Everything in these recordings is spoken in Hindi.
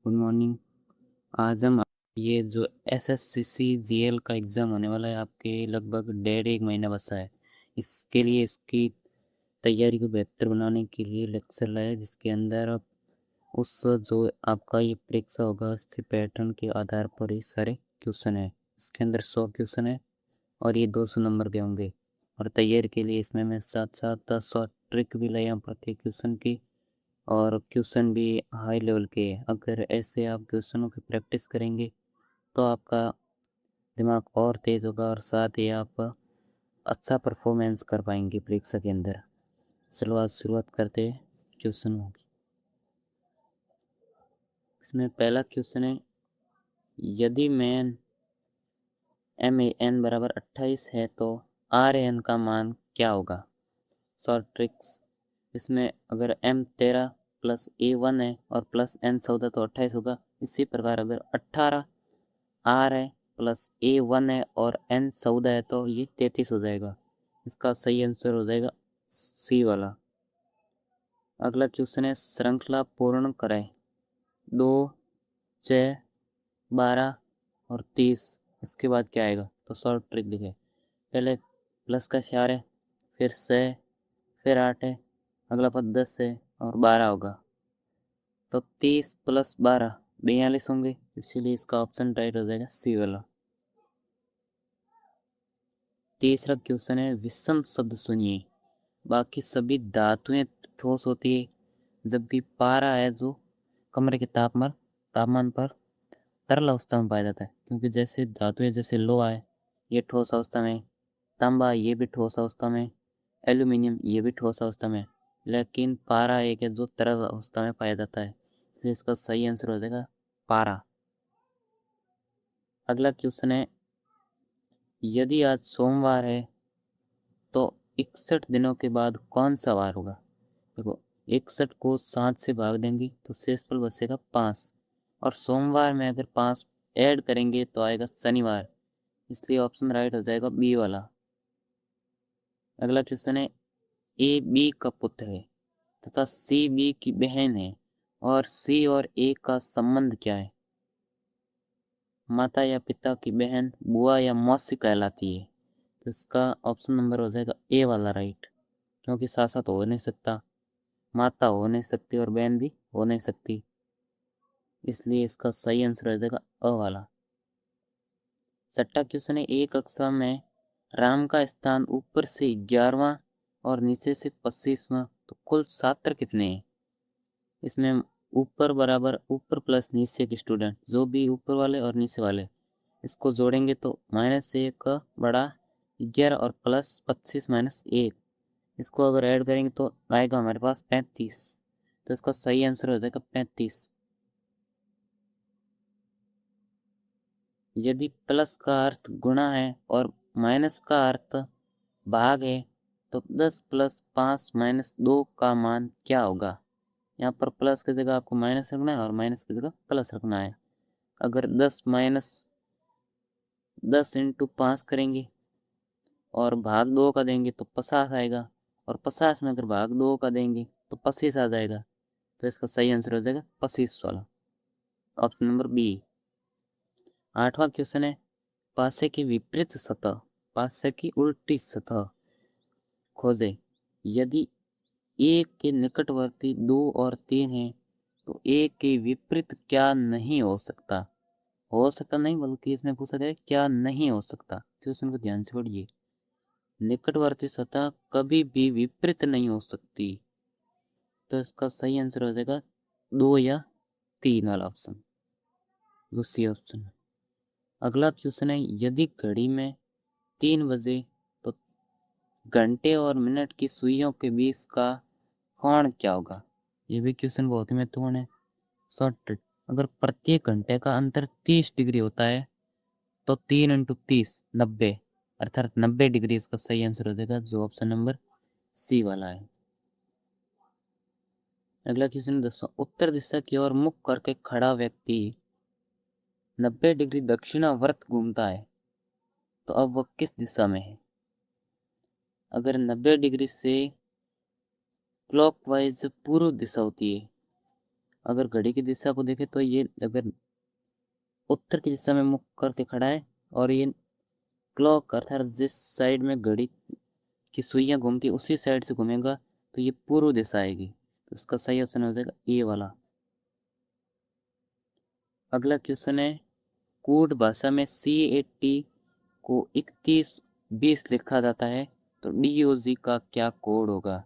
Good morning. आज हम ये जो एसएससीसी जीएल का एग्ज़ाम होने वाला है, आपके लगभग 1.5 महीना बचा है। इसके लिए इसकी तैयारी को बेहतर बनाने के लिए लेक्चर लाया, जिसके अंदर आप उस जो आपका ये परीक्षा होगा उसके पैटर्न के आधार पर ही सारे क्वेश्चन है। इसके अंदर 100 क्वेश्चन है और ये 200 नंबर के होंगे। और तैयारी के लिए इसमें मैं साथ साथ 100 ट्रिक भी लाया हूँ प्रत्येक क्वेश्चन की, और क्वेश्चन भी हाई लेवल के हैं। अगर ऐसे आप क्वेश्चनों की प्रैक्टिस करेंगे तो आपका दिमाग और तेज़ होगा और साथ ही आप अच्छा परफॉर्मेंस कर पाएंगे परीक्षा के अंदर। चलो आज शुरुआत करते हैं क्वेश्चनों की। इसमें पहला क्वेश्चन है, यदि मैन MAN बराबर 28 है तो RAN का मान क्या होगा। Short tricks. इसमें अगर M 13 प्लस A1 है और प्लस N 14 तो 28 होगा। इसी प्रकार अगर 18 R है प्लस A1 है और N 14 है तो ये 33 हो जाएगा। इसका सही आंसर हो जाएगा C वाला। अगला क्वेश्चन है, श्रृंखला पूर्ण करें 2, 6, 12 और 30। इसके बाद क्या आएगा, तो शॉर्ट ट्रिक लिखे। पहले प्लस का इशारा है, फिर 6, फिर 8 है, अगला पद 10 है और 12 होगा। तो 30 प्लस 12 42 होंगे, इसीलिए इसका ऑप्शन राइट हो जाएगा सी वाला। तीसरा क्वेश्चन है, विषम शब्द सुनिए। बाकी सभी धातुएं ठोस होती है, जबकि पारा है जो कमरे के तापमान पर तरल अवस्था में पाया जाता है। क्योंकि जैसे धातुएं जैसे लोहा है ये ठोस अवस्था में, तांबा ये भी ठोस अवस्था में, एल्यूमिनियम ये भी ठोस अवस्था में, लेकिन पारा एक है जो तरल अवस्था में पाया जाता है। इसलिए इसका सही आंसर हो जाएगा पारा। अगला क्वेश्चन है, यदि आज सोमवार है तो 61 दिनों के बाद कौन सा वार होगा। देखो, 61 को 7 से भाग देंगे तो शेषफल बचेगा 5, और सोमवार में अगर 5 ऐड करेंगे तो आएगा शनिवार। इसलिए ऑप्शन राइट हो जाएगा बी वाला। अगला क्वेश्चन है, ए बी का पुत्र है तथा सी बी की बहन है और सी और ए का संबंध क्या है। माता या पिता की बहन बुआ या मौसी कहलाती है। तो इसका ऑप्शन नंबर हो जाएगा ए वाला राइट, क्योंकि साथ साथ हो नहीं सकता, माता हो नहीं सकती और बहन भी हो नहीं सकती। इसलिए इसका सही आंसर हो जाएगा अ वाला। छठा क्वेश्चन है, एक कक्षा में राम का स्थान ऊपर से 11वां और नीचे से 25वां, तो कुल छात्र कितने हैं। इसमें ऊपर बराबर ऊपर प्लस नीचे के स्टूडेंट, जो भी ऊपर वाले और नीचे वाले, इसको जोड़ेंगे तो -1 बड़ा 11 और प्लस 25 -1, इसको अगर ऐड करेंगे तो आएगा हमारे पास 35। तो इसका सही आंसर हो जाएगा 35। यदि प्लस का अर्थ गुणा है और माइनस का अर्थ भाग है तो 10 प्लस 5 -2 का मान क्या होगा। यहाँ पर प्लस की जगह आपको माइनस रखना है और माइनस की जगह प्लस रखना है। अगर 10 इंटू 5 करेंगे और भाग 2 का देंगे तो 50 आएगा, और 50 में अगर भाग 2 का देंगे तो 25 आ जाएगा। तो इसका सही आंसर हो जाएगा 25 वाला, ऑप्शन नंबर बी। आठवां क्वेश्चन है, पासे की विपरीत सतह, पासे की उल्टी सतह खोजें। यदि एक के निकटवर्ती 2 और 3 हैं तो एक के विपरीत क्या नहीं हो सकता। हो सकता नहीं बल्कि इसमें पूछा गया क्या नहीं हो सकता। क्वेश्चन को ध्यान से पढ़िए। निकटवर्ती सतह कभी भी विपरीत नहीं हो सकती, तो इसका सही आंसर हो जाएगा 2 या 3 वाला ऑप्शन, जो सी ऑप्शन है। अगला क्वेश्चन है, यदि घड़ी में 3 बजे तो घंटे और मिनट की सुइयों के बीच का कोण क्या होगा। ये भी क्वेश्चन बहुत ही महत्वपूर्ण है। शॉर्ट ट्रिक, अगर प्रत्येक घंटे का अंतर 30 डिग्री होता है तो 3 इंटू 30 90, अर्थात 90 डिग्री इसका सही आंसर हो जाएगा, जो ऑप्शन नंबर सी वाला है। अगला क्वेश्चन दोस्तों, उत्तर दिशा की ओर मुख करके खड़ा व्यक्ति 90 डिग्री दक्षिणावर्त घूमता है, तो अब वह किस दिशा में है। अगर 90 डिग्री से क्लॉकवाइज पूर्व दिशा होती है अगर घड़ी की दिशा को देखें तो ये अगर उत्तर की दिशा में मुख करके खड़ा है और ये क्लॉक अर्थात जिस साइड में घड़ी की सुइयां घूमती उसी साइड से घूमेगा तो ये पूर्व दिशा आएगी। तो इसका सही ऑप्शन हो जाएगा ए वाला। अगला क्वेश्चन है कूट भाषा में CAT को 3120 लिखा जाता है तो DOG का क्या कोड होगा।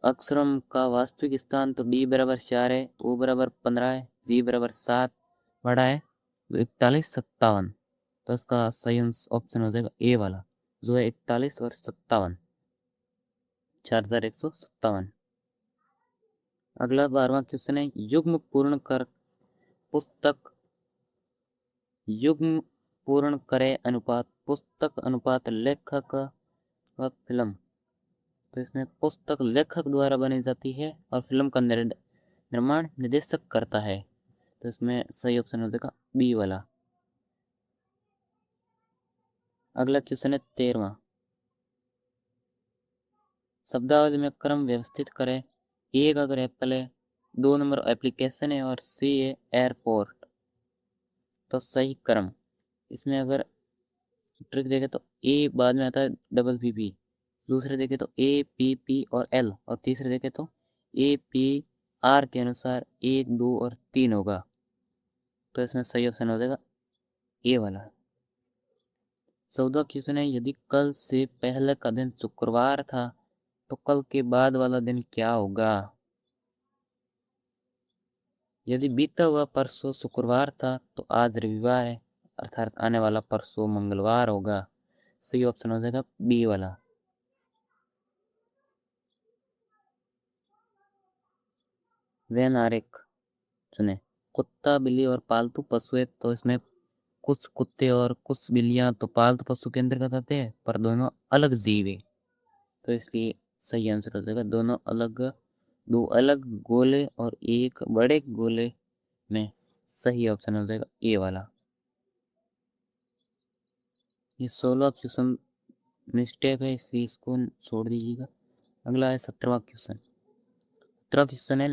अक्षरों का वास्तविक स्थान तो D बराबर 4 है, O बराबर 15 है, G बराबर 7 बड़ा है तो 4157। तो इसका सही ऑप्शन हो जाएगा ए वाला जो है 41 और 57, 4157। अगला 12वां क्वेश्चन है युग्म पूर्ण कर पुस्तक युग्म पूर्ण करे अनुपात पुस्तक अनुपात लेखक व फिल्म। तो इसमें पुस्तक लेखक द्वारा बनी जाती है और फिल्म का निर्माण निर्देशक करता है। तो इसमें सही ऑप्शन हो जाएगा बी वाला। अगला क्वेश्चन है 13वां शब्दावली में क्रम व्यवस्थित करें। एक अगर एप्पल है, 2 नंबर एप्लीकेशन है और C है एयरपोर्ट। तो सही क्रम इसमें अगर ट्रिक देखें तो ए बाद में आता है PPP, दूसरे देखें तो APP और L और तीसरे देखें तो APR के अनुसार 1 2 और 3 होगा। तो इसमें सही ऑप्शन हो जाएगा ए वाला। 14 क्वेश्चन है यदि कल से पहले का दिन शुक्रवार था तो कल के बाद वाला दिन क्या होगा। यदि बीता हुआ परसों शुक्रवार था तो आज रविवार है अर्थात आने वाला परसों मंगलवार होगा। सही ऑप्शन हो जाएगा बी वाला। वैन आरेख चुने। कुत्ता बिल्ली और पालतू पशु है तो इसमें कुछ कुत्ते और कुछ बिल्लियां तो पालतू पशु के अंतर्गत आते हैं पर दोनों अलग जीव है। तो इसलिए सही आंसर हो जाएगा दोनों अलग, दो अलग गोले और एक बड़े गोले में सही ऑप्शन हो जाएगा ए वाला। ये 16 क्वेश्चन मिस्टेक है इसलिए इसको छोड़ दीजिएगा। अगला है 17वां क्वेश्चन। 17वां क्वेश्चन है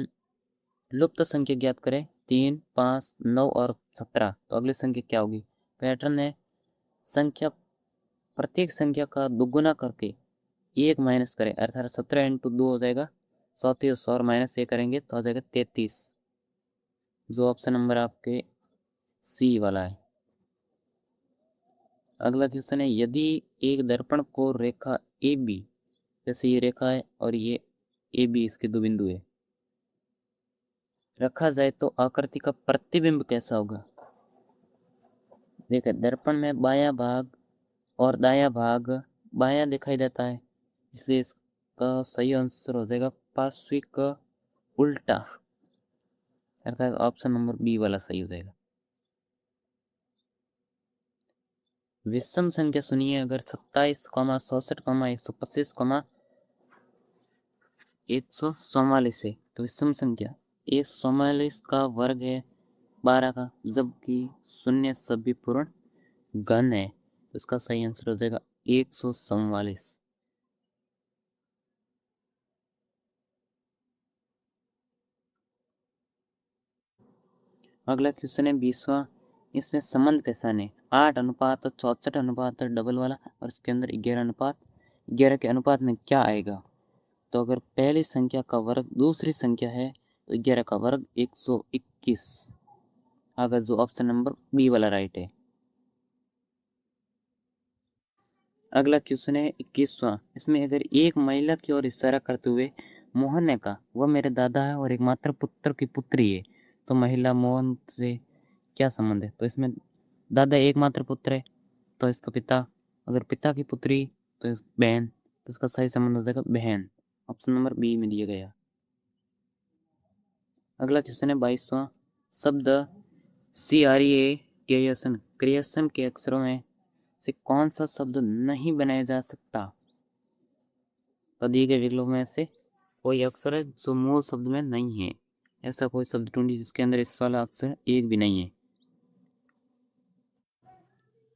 लुप्त संख्या ज्ञात करें 3 5 9 और 17। तो अगली संख्या क्या होगी। पैटर्न है संख्या प्रत्येक संख्या का दुगुना करके एक माइनस करें अर्थात 17 इंटू 2 हो जाएगा 34 और माइनस 1 करेंगे तो हो जाएगा 33, जो ऑप्शन नंबर आपके सी वाला है। अगला क्वेश्चन है यदि एक दर्पण को रेखा ए बी, जैसे ये रेखा है और ये ए बी इसके दो बिंदु है, रखा जाए तो आकृति का प्रतिबिंब कैसा होगा। देखिए दर्पण में बायां भाग और दायां भाग बायां दिखाई देता है इसलिए इसका सही आंसर हो जाएगा पार्श्विक उल्टा अर्थात ऑप्शन नंबर बी वाला सही हो जाएगा। विषम संख्या सुनिए अगर 27, 67, 125, 144 है तो विषम संख्या 144 का वर्ग है 12 का जबकि शून्य सभी पूर्ण घन है तो इसका सही आंसर हो जाएगा 144। अगला क्वेश्चन है 20वां। इसमें संबंध पहचाने 8 अनुपात 64 अनुपात डबल वाला और इसके अंदर 11 अनुपात 11 के अनुपात में क्या आएगा। तो अगर पहली संख्या का वर्ग दूसरी संख्या है तो 11 का वर्ग 121 अगर जो ऑप्शन नंबर बी वाला राइट है। अगला क्वेश्चन है 21वां। इसमें अगर एक महिला की ओर इशारा करते हुए मोहन ने कहा वह मेरे दादा है और एकमात्र पुत्र की पुत्री है तो महिला मोहन से क्या संबंध है। तो इसमें दादा एकमात्र पुत्र है तो इसका पिता, अगर पिता की पुत्री तो इस बहन, तो इसका सही संबंध हो जाएगा बहन, ऑप्शन नंबर बी में दिया गया। अगला क्वेश्चन है 22वां। शब्द क्रिएशन क्रिएशन के अक्षरों में से कौन सा शब्द नहीं बनाया जा सकता। तो दिए गए विकल्पों में से कोई अक्षर है जो मूल शब्द में नहीं है। ऐसा कोई शब्द ढूंढिए जिसके अंदर इस वाला अक्षर एक भी नहीं है।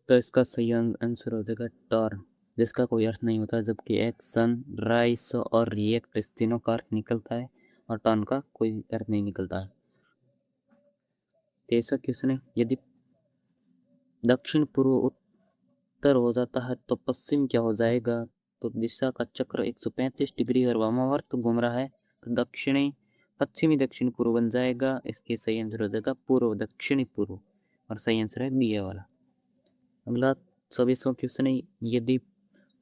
तो इसका सही आंसर हो जाएगा टर्न, जिसका कोई अर्थ नहीं होता जबकि एक्शन राइस और रिएक्ट इस तीनों का अर्थ निकलता है और टन का कोई अर्थ नहीं निकलता है। 23वां क्वेश्चन है, यदि दक्षिण पूर्व उत्तर हो जाता है तो पश्चिम क्या हो जाएगा? तो दिशा का चक्र 135 डिग्री और वामावर्त घूम रहा है तो दक्षिणी पश्चिमी दक्षिण पूर्व बन जाएगा। इसके सही आंसर हो जाएगा पूर्व दक्षिणी पूर्व, और सही आंसर है बी वाला। अगला 24वां क्वेश्चन है, यदि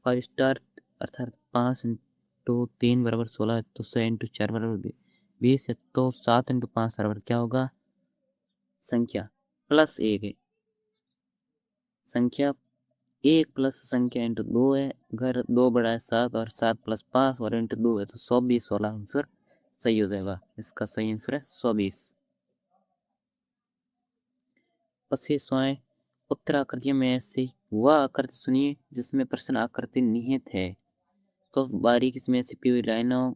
5 स्टार अर्थात 5 इंटू 3 बराबर 16 है तो 6 इंटू 4 बराबर 20 है तो 7 इंटू 5 बराबर क्या होगा? संख्या प्लस 1 है, संख्या 1 प्लस संख्या इंटू 2 है, अगर 2 बड़ा है 7 और 7 प्लस 5 और इंटू 2 है तो 120 वाला आंसर सही हो जाएगा। इसका सही आंसर है 120। 25वां, उत्तराकृतियों में ऐसी वह आकृति सुनिए जिसमें प्रश्न आकृति निहित है, तो बारीकी में छिपी हुई लाइनों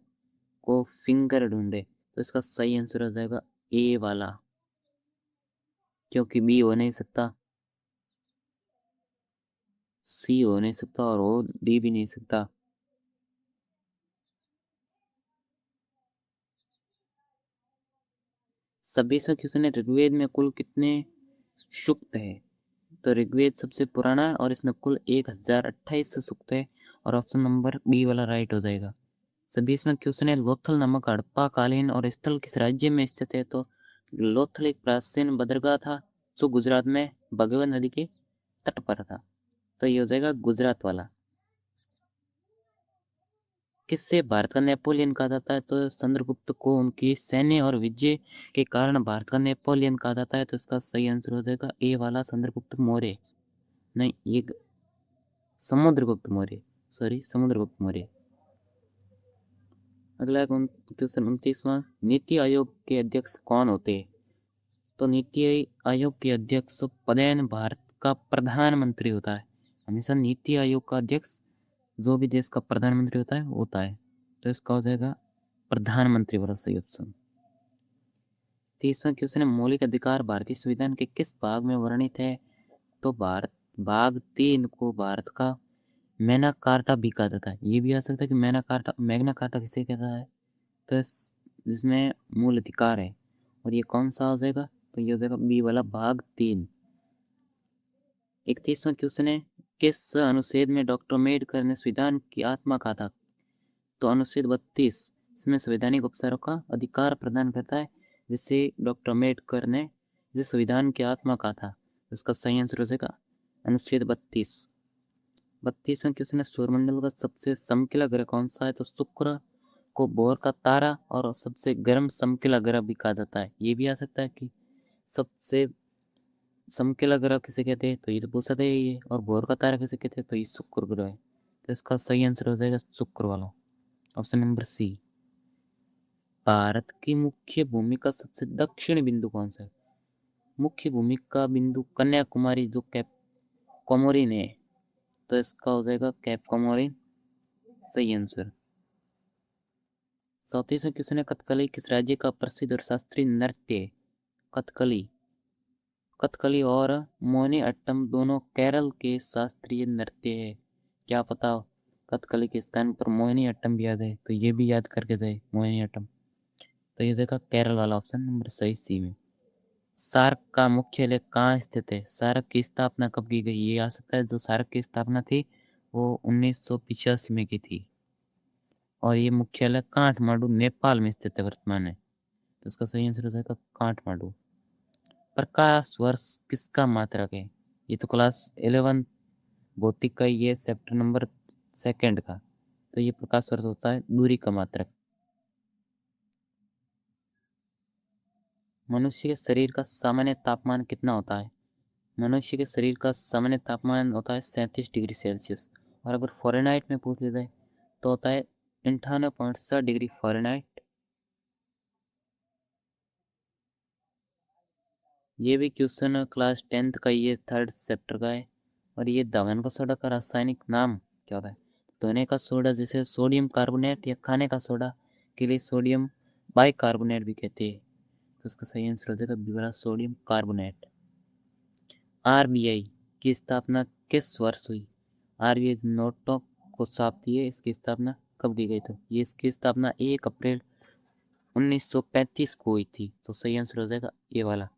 को फिंगर ढूंढे, तो इसका सही आंसर हो जाएगा ए वाला, क्योंकि बी हो नहीं सकता, सी हो नहीं सकता और ओ डी भी नहीं सकता। 26वां क्वेश्चन है, ऋग्वेद में कुल कितने सूक्त है? तो ऋग्वेद सबसे पुराना है और इसमें कुल 1028 सूक्त है, और ऑप्शन नंबर बी वाला राइट हो जाएगा। 26वां क्वेश्चन है, लोथल नामक हड़प्पा कालीन और स्थल किस राज्य में स्थित है? तो लोथल एक प्राचीन बंदरगाह था जो गुजरात में भगवती नदी के तट पर था, तो ये हो जाएगा गुजरात वाला। किससे भारत का नेपोलियन कहा जाता है? तो चंद्रगुप्त को उनकी सैन्य और विजय के कारण भारत का नेपोलियन कहा जाता है, तो इसका सही आंसर हो जाएगा ए वाला, चंद्रगुप्त मौर्य। नहीं, ये समुद्रगुप्त मौर्य, सॉरी समुद्रगुप्त मौर्य। अगला क्वेश्चन 29वां, नीति आयोग के अध्यक्ष कौन होते हैं? तो नीति आयोग के अध्यक्ष पदेन भारत का प्रधानमंत्री होता है। हमेशा नीति आयोग का अध्यक्ष जो भी देश का प्रधानमंत्री होता है, तो इसका हो जाएगा प्रधानमंत्री वाला सही ऑप्शन। 30वां क्वेश्चन है, मौलिक अधिकार भारतीय संविधान के किस भाग में वर्णित है? तो भारत भाग 3 को भारत का मैग्ना कार्टा भी कहा जाता है। ये भी आ सकता है कि मैग्ना कार्टा किसे कहता है? तो जिसमें मूल अधिकार है, और ये कौन सा हो जाएगा? तो ये हो जाएगा बी वाला भाग 3। 31वां क्वेश्चन है, किस अनुच्छेद में डॉक्टर अम्बेडकर ने संविधान की आत्मा कहा था? तो अनुच्छेद 32 इसमें संवैधानिक उपचारों का अधिकार प्रदान करता है, जिसे डॉक्टर अम्बेडकर ने जिस संविधान की आत्मा कहा था, उसका सही आंसर हो जाएगा अनुच्छेद 32। 32वां क्वेश्चन है, सौरमंडल का सबसे चमकीला ग्रह कौन सा है? तो शुक्र को भोर का तारा और सबसे गर्म चमकीला ग्रह भी कहा जाता है। ये भी आ सकता है कि सबसे चमकीला ग्रह किसे कहते हैं, तो ये तो पूछा था ये, और भोर का तारा किसे कहते हैं, तो ये शुक्र ग्रह है, तो इसका सही आंसर हो जाएगा शुक्र वाला, ऑप्शन नंबर सी। भारत की मुख्य भूमि का सबसे दक्षिणी बिंदु कौन सा है? मुख्य भूमि का बिंदु कन्याकुमारी जो कैप कोमोरिन है, तो इसका हो जाएगा कैप कोमोरिन सही आंसर। 34वां क्वेश्चन है, कथकली किस राज्य का प्रसिद्ध और शास्त्रीय नृत्य है? कथकली कथकली और मोहिनीअट्टम दोनों केरल के शास्त्रीय नृत्य है। क्या पता कथकली के स्थान पर मोहिनीअट्टम भी याद है, तो ये भी याद करके जाए मोहिनीअट्टम, तो ये देखा केरल वाला ऑप्शन नंबर सही सी में। सार्क का मुख्यालय कहाँ स्थित है? सार्क की स्थापना कब की गई? ये आ सकता है, जो सार्क की स्थापना थी वो 1985 में की थी, और ये मुख्यालय काठमांडू नेपाल में स्थित है वर्तमान में, तो इसका सही आंसर हो जाएगा काठमांडू। प्रकाश वर्ष किसका मात्रक है? ये तो क्लास 11 भौतिक का, ये चैप्टर नंबर 2 का, तो ये प्रकाश वर्ष होता है दूरी का मात्रक। मनुष्य के शरीर का सामान्य तापमान कितना होता है? मनुष्य के शरीर का सामान्य तापमान होता है 37 डिग्री सेल्सियस, और अगर फ़ारेनहाइट में पूछ लिया जाए तो होता है 98.7 डिग्री फ़ारेनहाइट। ये भी क्वेश्चन क्लास 10th का, ये 3rd चैप्टर का है। और ये धवन का सोडा का रासायनिक नाम क्या होता है? धोने का सोडा जैसे सोडियम कार्बोनेट, या खाने का सोडा के लिए सोडियम बाइकार्बोनेट भी कहते हैं, तो इसका सही आंसर हो जाएगा बी वाला सोडियम कार्बोनेट। आरबीआई की स्थापना किस वर्ष हुई? आरबीआई नोटों को छापती है, इसकी स्थापना कब की गई? तो ये इसकी स्थापना 1 अप्रैल 1935 को हुई थी, तो सही आंसर हो जाएगा ये वाला,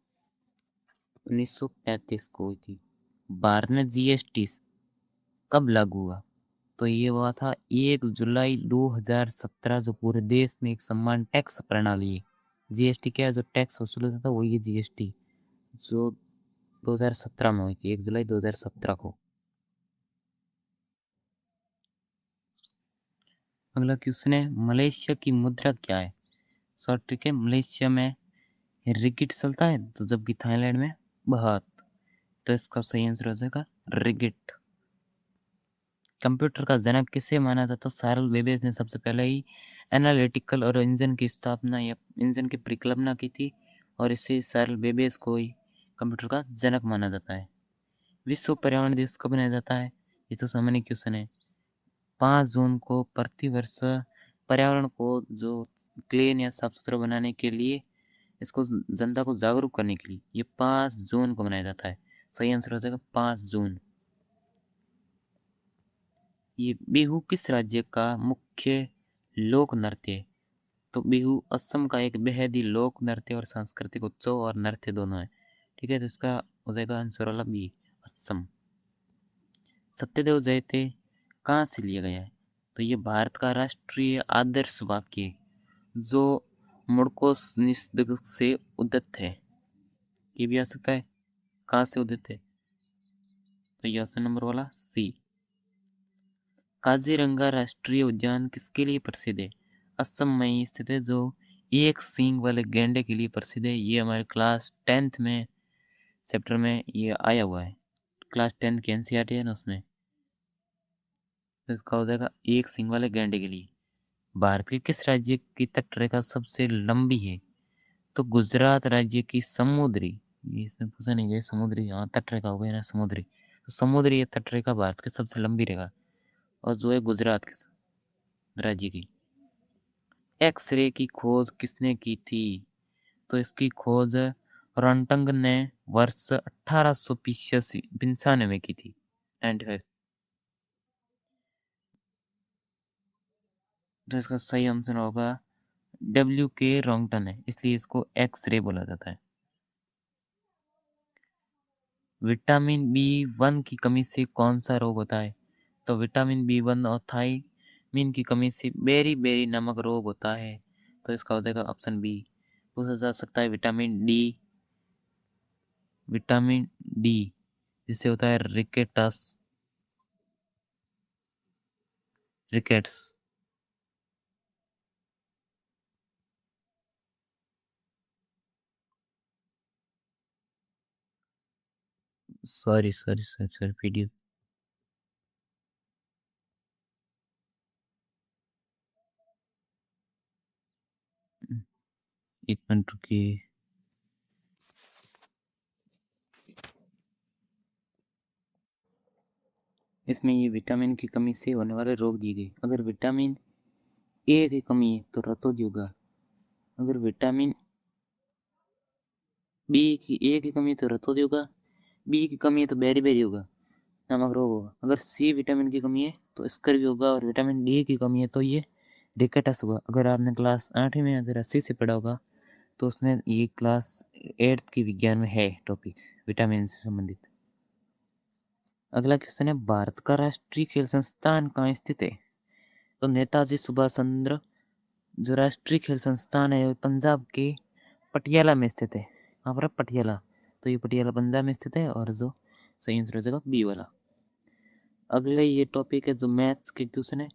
1935 को हुई थी। भारत में जीएसटी कब लागू हुआ? तो ये हुआ था 1 जुलाई 2017, जो पूरे देश में एक समान टैक्स प्रणाली है। जीएसटी क्या है? जो टैक्स वसूल होता था वही है जीएसटी, जो 2017 में हुई थी, 1 जुलाई 2017 को। अगला क्वेश्चन है, मलेशिया की मुद्रा क्या है? शॉर्ट ट्रिक है, मलेशिया में रिगिट चलता है, तो जबकि थाईलैंड में बाहत। तो इसका सही आंसर हो जाएगा रिगिट। कंप्यूटर का जनक किसे माना था? तो सार्ल बेबेज ने सबसे पहले ही एनालिटिकल और इंजन की स्थापना या इंजन की परिकल्पना की थी, और इससे सार्ल बेबेज को ही कंप्यूटर का जनक माना जाता है। विश्व पर्यावरण दिवस कब मनाया जाता है? ये तो सामान्य क्वेश्चन है। 5 जून को प्रतिवर्ष पर्यावरण को जो क्लीन या साफ सुथरा बनाने के लिए, इसको जनता को जागरूक करने के लिए ये 5 जून को मनाया जाता है। सही आंसर हो जाएगा 5 जून। ये बिहू किस राज्य का मुख्य लोक नृत्य है? तो बिहू असम का एक बेहद ही लोक नृत्य और सांस्कृतिक उत्सव और नृत्य दोनों है। ठीक है, तो इसका हो जाएगा आंसर वाला बी, असम। सत्यदेव जयते कहाँ से लिया गया है? तो ये भारत का राष्ट्रीय आदर्श वाक्य है, जो मुड़कोस निषद से उद्यत है। ये भी आ सकता है, कहाँ से उदित है? तो ये ऑप्शन नंबर वाला सी। काजीरंगा राष्ट्रीय उद्यान किसके लिए प्रसिद्ध है? असम में ही स्थित है, जो एक सींग वाले गैंडे के लिए प्रसिद्ध है। ये हमारे क्लास 10th में चैप्टर में ये आया हुआ है, क्लास 10 की एनसीईआरटी है ना, उसमें। तो इसका हो जाएगा एक सींग वाले गैंडे के लिए। भारत के किस राज्य की तटरेखा सबसे लंबी है? तो गुजरात राज्य की समुद्री, ये इसमें पूछा नहीं गया, समुद्री, हाँ तटरेखा हो गया ना समुद्री, तो समुद्री ये तटरेखा भारत की सबसे लंबी रेखा, और जो है गुजरात के राज्य की। एक्सरे की खोज किसने की थी? तो इसकी खोज रॉन्टंग ने वर्ष 1895 में की थी, 95। तो इसका सही आंसर होगा डब्ल्यू के रॉन्गटन है, इसलिए इसको एक्सरे बोला जाता है। विटामिन बी 1 की कमी से कौन सा रोग होता है? तो विटामिन बी 1 और थायमीन की कमी से बेरी बेरी नामक रोग होता है। तो इसका हो जाएगा ऑप्शन बी। पूछा जा सकता है विटामिन डी जिससे होता है rickets. Sorry sorry sorry sorry PDF. एक मिनट रुकिए। इसमें ये विटामिन की कमी से होने वाले रोग दिए गए। अगर विटामिन ए की कमी है तो रतौंधी होगा। अगर विटामिन ए की कमी है तो रतौंधी होगा। बी की कमी है तो बेरी बेरी होगा, नमक रोग होगा। अगर सी विटामिन की कमी है तो स्कर भी होगा, और विटामिन डी की कमी है तो ये रिकेटस होगा। अगर आपने क्लास 8वीं में अगर 80 से पढ़ा होगा तो उसमें ये क्लास 8th की विज्ञान में है टॉपिक, विटामिन से संबंधित। अगला क्वेश्चन है, भारत का राष्ट्रीय खेल संस्थान कहाँ स्थित है? तो नेताजी सुभाष चंद्र जो राष्ट्रीय खेल संस्थान है वो पंजाब के पटियाला में स्थित है। कहाँ पर? पटियाला। तो ये पटियाला पंजाब में स्थित है, और जो सही आंसर हो जाएगा बी वाला। अगले ये टॉपिक है जो मैथ्स के क्वेश्चन है,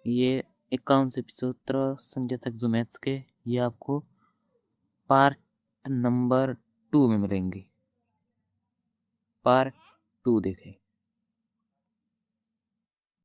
ये 51 से 75 संख्या तक जो मैथ्स के, ये आपको पार्ट नंबर 2 में मिलेंगे। पार्ट 2 देखें।